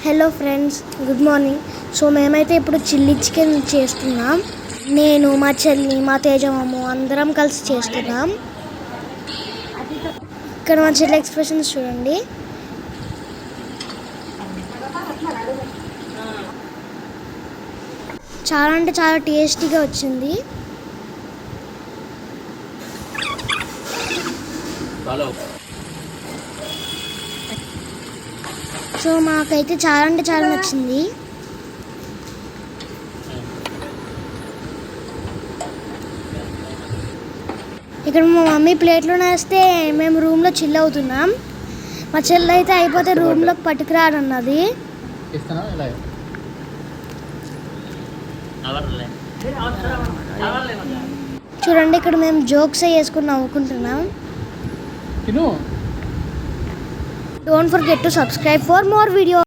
Hello friends, good morning. So మేమైతే ఇప్పుడు chilli chicken చేస్తున్నాం. నేను, మా చెల్లి, మా తేజమమ్మ అందరం కలిసి చేస్తున్నాం. ఇక్కడ మా చెల్లి ఎక్స్ప్రెషన్స్ చూడండి. చాలా అంటే చాలా టేస్టీగా వచ్చింది. సో మాకైతే చాలా అంటే చాలా నచ్చింది. ఇక్కడ మా మమ్మీ ప్లేట్లో వేస్తే మేము రూమ్లో చిల్ అవుతున్నాం. మా చెల్లి అయితే అయిపోతే రూమ్లోకి పట్టుకురాడన్నది. చూడండి, ఇక్కడ మేము జోక్స్ వేసుకుని నవ్వుకుంటున్నాం. Don't forget to subscribe for more videos.